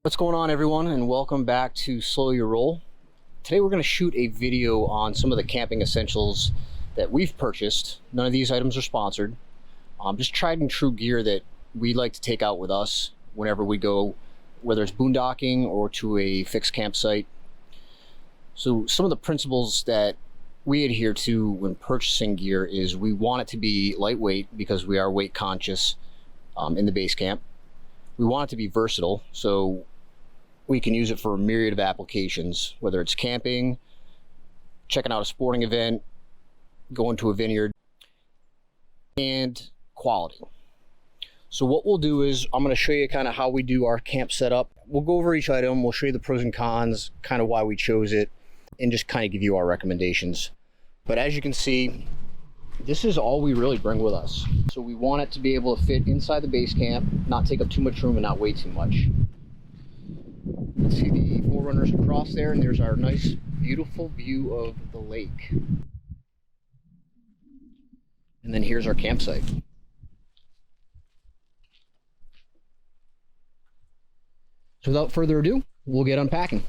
What's going on, everyone, and welcome back to Slow Your Roll. Today we're going to shoot a video on some of the camping essentials that we've purchased. None of these items are sponsored. Just tried and true gear that we like to take out with us whenever we go, whether it's boondocking or to a fixed campsite. So some of the principles that we adhere to when purchasing gear is we want it to be lightweight because we are weight conscious in the base camp. We want it to be versatile, so we can use it for a myriad of applications, whether it's camping, checking out a sporting event, going to a vineyard, and quality. So what we'll do is I'm going to show you kind of how we do our camp setup. We'll go over each item, we'll show you the pros and cons, kind of why we chose it, and just kind of give you our recommendations. But as you can see, this is all we really bring with us. So we want it to be able to fit inside the base camp, not take up too much room and not weigh too much. Let's see the forerunners across there, and there's our nice, beautiful view of the lake. And then here's our campsite. So without further ado, we'll get unpacking.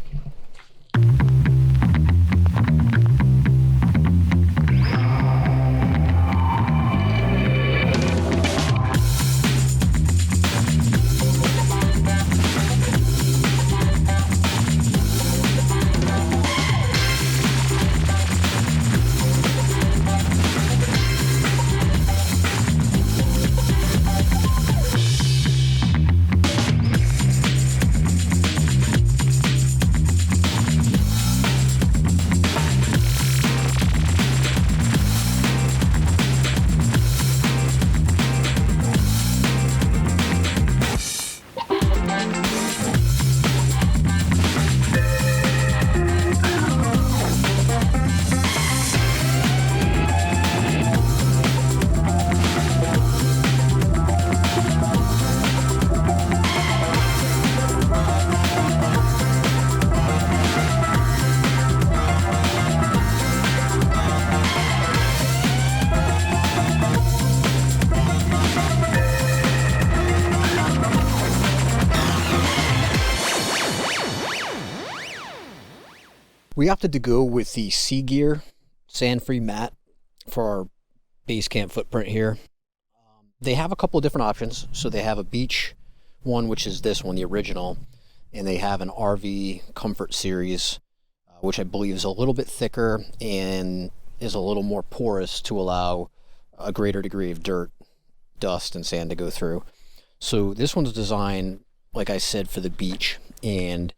We opted to go with the CGear sand-free mat for our base camp footprint here. They have a couple of different options. So they have a beach one, which is this one, the original, and they have an RV Comfort series, which I believe is a little bit thicker and is a little more porous to allow a greater degree of dirt, dust, and sand to go through. So this one's designed, like I said, for the beach, and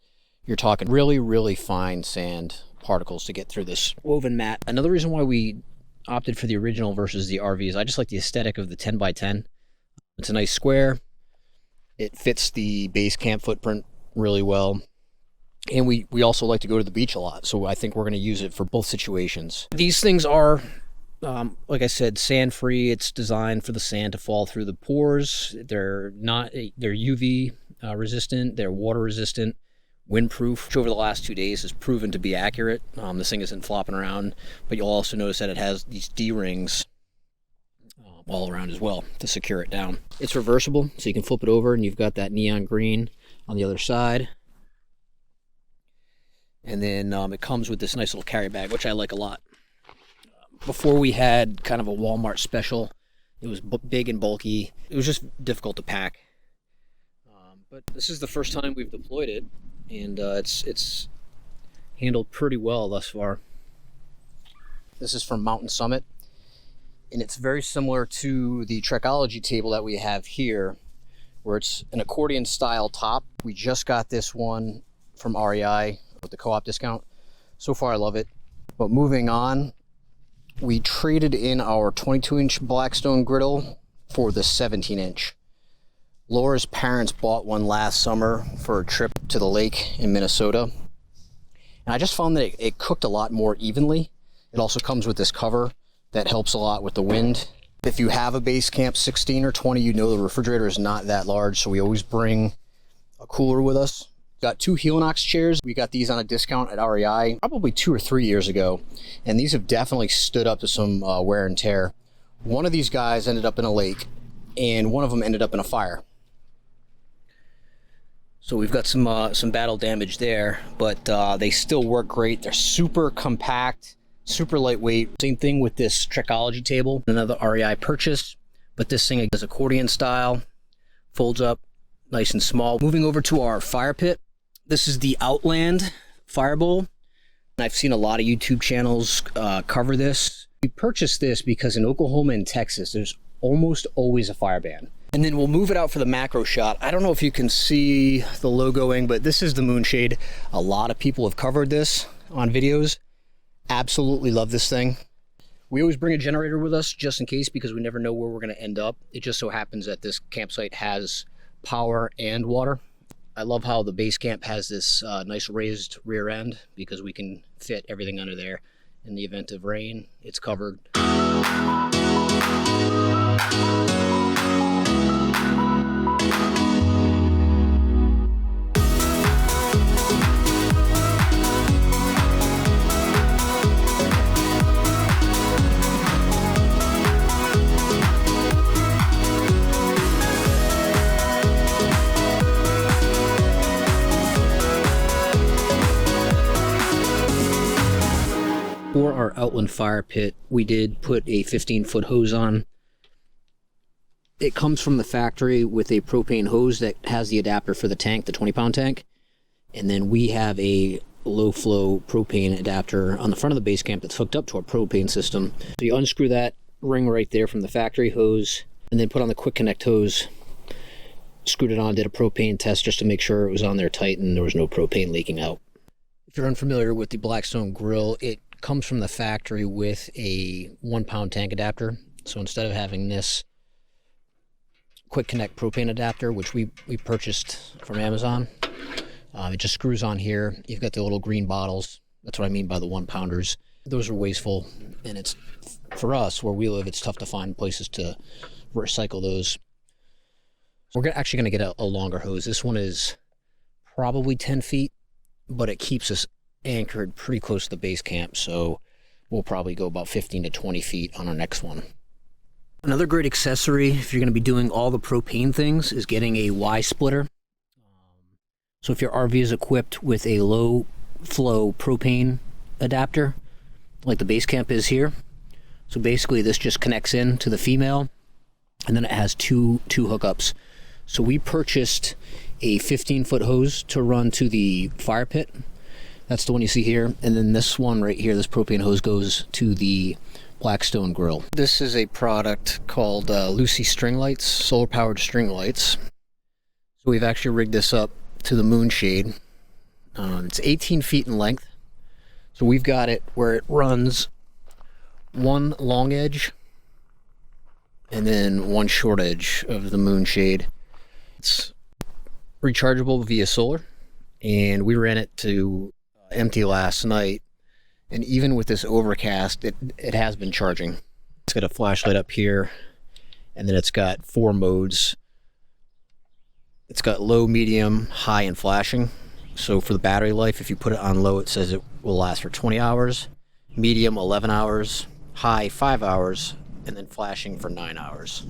you're talking really, really fine sand particles to get through this woven mat. Another reason why we opted for the original versus the RV is I just like the aesthetic of the 10x10. It's a nice square. It fits the base camp footprint really well. And we also like to go to the beach a lot, so I think we're going to use it for both situations. These things are, like I said, sand-free. It's designed for the sand to fall through the pores. They're UV resistant. They're water resistant. Windproof, which over the last 2 days has proven to be accurate. This thing isn't flopping around, but you'll also notice that it has these D-rings all around as well to secure it down. It's reversible, so you can flip it over and you've got that neon green on the other side. And then it comes with this nice little carry bag, which I like a lot. Before we had kind of a Walmart special. It was big and bulky. It was just difficult to pack. But this is the first time we've deployed it, and it's handled pretty well thus far. This is from Mountain Summit, and it's very similar to the Trekology Table that we have here, where it's an accordion style top. We just got this one from REI with the co-op discount. So far I love it. But moving on, we traded in our 22-inch Blackstone griddle for the 17-inch. Laura's parents bought one last summer for a trip to the lake in Minnesota. And I just found that it cooked a lot more evenly. It also comes with this cover that helps a lot with the wind. If you have a Basecamp 16 or 20, you know the refrigerator is not that large, so we always bring a cooler with us. Got two Helinox chairs. We got these on a discount at REI probably 2 or 3 years ago, and these have definitely stood up to some wear and tear. One of these guys ended up in a lake, and one of them ended up in a fire. So we've got some battle damage there, but they still work great. They're super compact, super lightweight. Same thing with this Trekology Table, another REI purchase, but this thing is accordion style, folds up nice and small. Moving over to our fire pit. This is the Outland fire bowl. I've seen a lot of YouTube channels cover this. We purchased this because in Oklahoma and Texas, there's almost always a fire ban. And then we'll move it out for the macro shot. I don't know if you can see the logoing, but this is the Moonshade. A lot of people have covered this on videos. Absolutely love this thing. We always bring a generator with us just in case, because we never know where we're going to end up. It just so happens that this campsite has power and water. I love how the Basecamp has this nice raised rear end, because we can fit everything under there. In the event of rain, it's covered. For our Outland fire pit, we did put a 15-foot hose on. It comes from the factory with a propane hose that has the adapter for the tank, the 20-pound tank. And then we have a low-flow propane adapter on the front of the Basecamp that's hooked up to our propane system. So you unscrew that ring right there from the factory hose, and then put on the quick connect hose, screwed it on, did a propane test just to make sure it was on there tight and there was no propane leaking out. If you're unfamiliar with the Blackstone grill, it comes from the factory with a 1-pound tank adapter. So instead of having this quick connect propane adapter, which we purchased from Amazon, it just screws on here. You've got the little green bottles. That's what I mean by the 1-pounders. Those are wasteful, and it's, for us where we live, it's tough to find places to recycle those. We're actually going to get a longer hose. This one is probably 10 feet, but it keeps us anchored pretty close to the base camp, so we'll probably go about 15 to 20 feet on our next one. Another great accessory if you're going to be doing all the propane things is getting a Y splitter. So if your RV is equipped with a low flow propane adapter like the Basecamp is here, so basically this just connects in to the female, and then it has two hookups. So we purchased a 15-foot hose to run to the fire pit. That's the one you see here. And then this one right here, this propane hose, goes to the Blackstone grill. This is a product called Luci string lights, solar powered string lights. So we've actually rigged this up to the Moonshade. It's 18 feet in length. So we've got it where it runs one long edge and then one short edge of the Moonshade. It's rechargeable via solar, and we ran it to empty last night, and even with this overcast, it has been charging. It's got a flashlight up here, and then it's got 4 modes. It's got low, medium, high, and flashing. So for the battery life, if you put it on low, it says it will last for 20 hours, medium 11 hours, high 5 hours, and then flashing for 9 hours.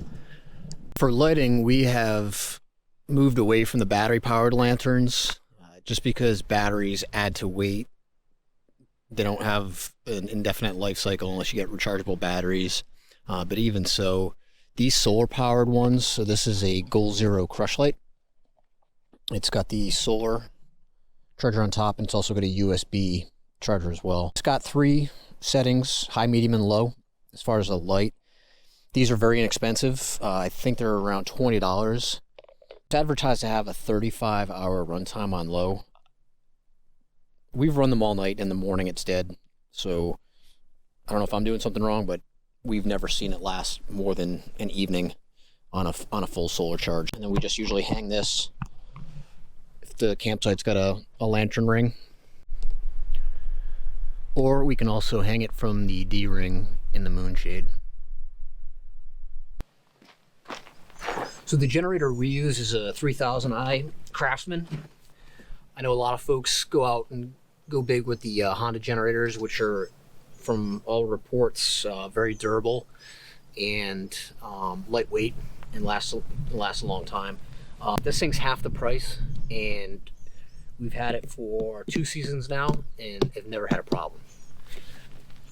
For lighting, we have moved away from the battery powered lanterns just because batteries add to weight. They don't have an indefinite life cycle unless you get rechargeable batteries. But even so, these solar powered ones, so this is a Goal Zero crush light. It's got the solar charger on top, and it's also got a USB charger as well. It's got 3 settings, high, medium, and low, as far as the light. These are very inexpensive. I think they're around $20. It's advertised to have a 35-hour runtime on low. We've run them all night. In the morning, it's dead. So I don't know if I'm doing something wrong, but we've never seen it last more than an evening on a full solar charge. And then we just usually hang this if the campsite's got a lantern ring. Or we can also hang it from the D-ring in the Moonshade. So the generator we use is a 3000i Craftsman. I know a lot of folks go out and go big with the Honda generators, which are, from all reports, very durable and lightweight and last a long time. This thing's half the price and we've had it for 2 seasons now and have never had a problem.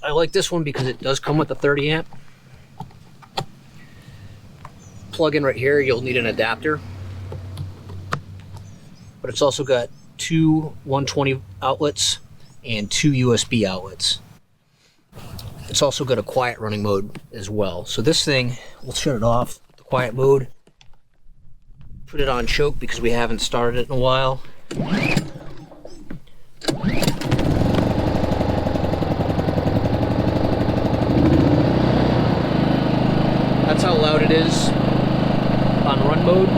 I like this one because it does come with a 30 amp. Plug in right here, you'll need an adapter. But it's also got 2 120 outlets and 2 USB outlets. It's also got a quiet running mode as well. So this thing, we'll shut it off, the quiet mode. Put it on choke because we haven't started it in a while. That's how loud it is on run mode.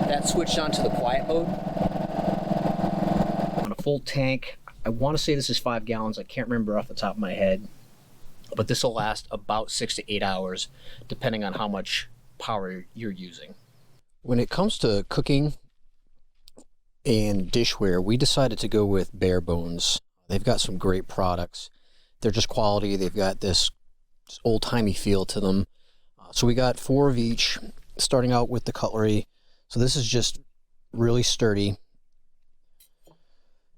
That switched on to the quiet mode. On a full tank, I want to say this is 5 gallons. I can't remember off the top of my head, but this will last about 6 to 8 hours, depending on how much power you're using. When it comes to cooking and dishware, we decided to go with Barebones. They've got some great products. They're just quality. They've got this old-timey feel to them. So we got 4 of each, starting out with the cutlery. So this is just really sturdy.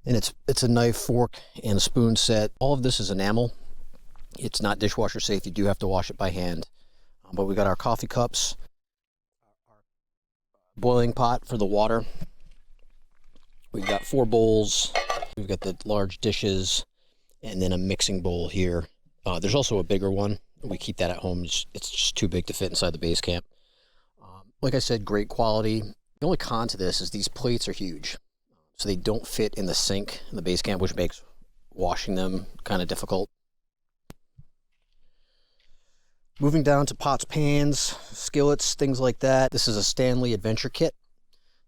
And it's a knife, fork, and a spoon set. All of this is enamel. It's not dishwasher safe. You do have to wash it by hand. But we got our coffee cups, our boiling pot for the water. We've got 4 bowls. We've got the large dishes, and then a mixing bowl here. There's also a bigger one. We keep that at home. It's just too big to fit inside the Basecamp. Like I said, great quality. The only con to this is these plates are huge. So they don't fit in the sink in the Basecamp, which makes washing them kind of difficult. Moving down to pots, pans, skillets, things like that. This is a Stanley adventure kit.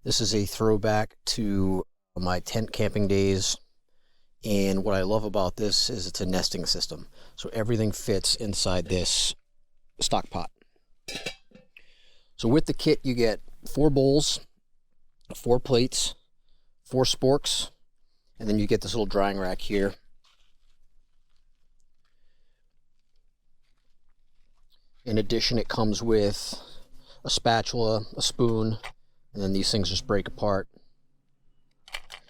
This is a throwback to my tent camping days. And what I love about this is it's a nesting system. So everything fits inside this stock pot. So with the kit, you get 4 bowls, 4 plates, 4 sporks, and then you get this little drying rack here. In addition, it comes with a spatula, a spoon, and then these things just break apart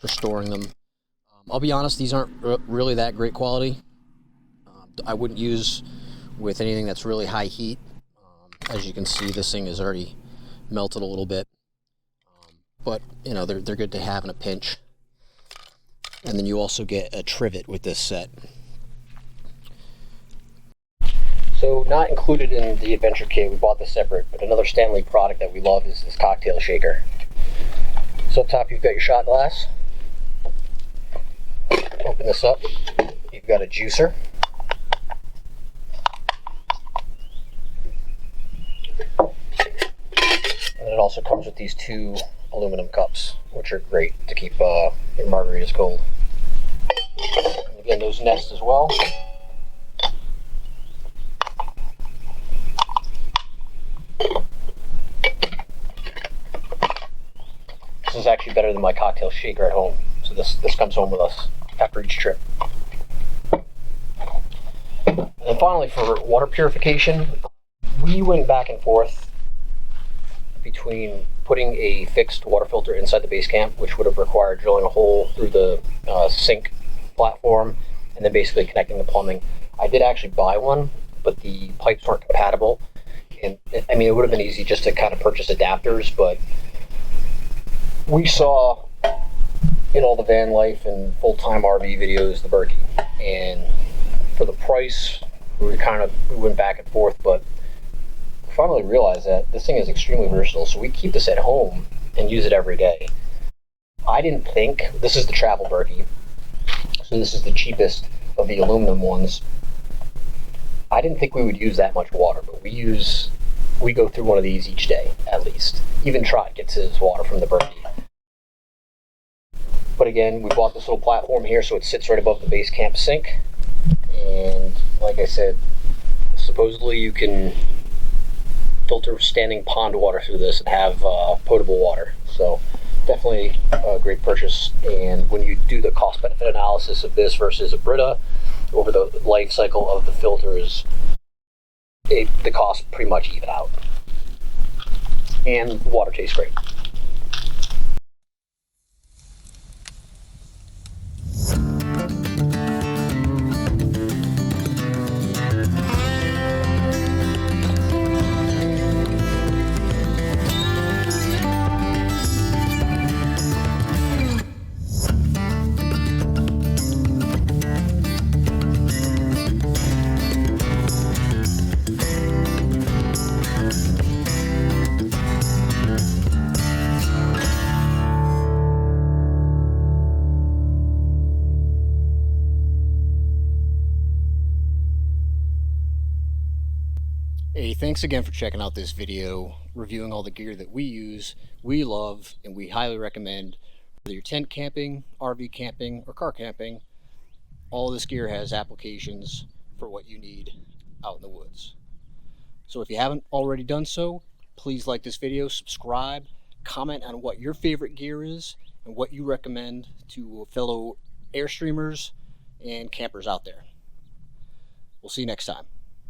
for storing them. I'll be honest, these aren't really that great quality. I wouldn't use with anything that's really high heat. As you can see, this thing is already melted a little bit. But, you know, they're good to have in a pinch. And then you also get a trivet with this set. So not included in the adventure kit, we bought this separate, but another Stanley product that we love is this cocktail shaker. So up top you've got your shot glass. Open this up. You've got a juicer. And it also comes with these 2 aluminum cups, which are great to keep your margaritas cold. And again, those nest as well. This is actually better than my cocktail shaker at home. So this comes home with us after each trip. And finally, for water purification, we went back and forth between putting a fixed water filter inside the Basecamp, which would have required drilling a hole through the sink platform and then basically connecting the plumbing. I did actually buy one, but the pipes weren't compatible. And I mean, it would have been easy just to kind of purchase adapters, but we saw in all the van life and full-time RV videos the Berkey, and for the price we went back and forth, but we finally realized that this thing is extremely versatile, so we keep this at home and use it every day. I didn't think, this is the travel Berkey, so this is the cheapest of the aluminum ones. I didn't think we would use that much water, but we go through one of these each day at least. Even Trot gets his water from the Berkey. But again, we bought this little platform here so it sits right above the Basecamp sink. And like I said, supposedly you can filter standing pond water through this and have potable water. So definitely a great purchase. And when you do the cost benefit analysis of this versus a Brita over the life cycle of the filters, the costs pretty much even out. and the water tastes great. Hey, thanks again for checking out this video, reviewing all the gear that we use, we love, and we highly recommend. Whether you're tent camping, RV camping, or car camping, all this gear has applications for what you need out in the woods. So if you haven't already done so, please like this video, subscribe, comment on what your favorite gear is, and what you recommend to fellow Airstreamers and campers out there. We'll see you next time.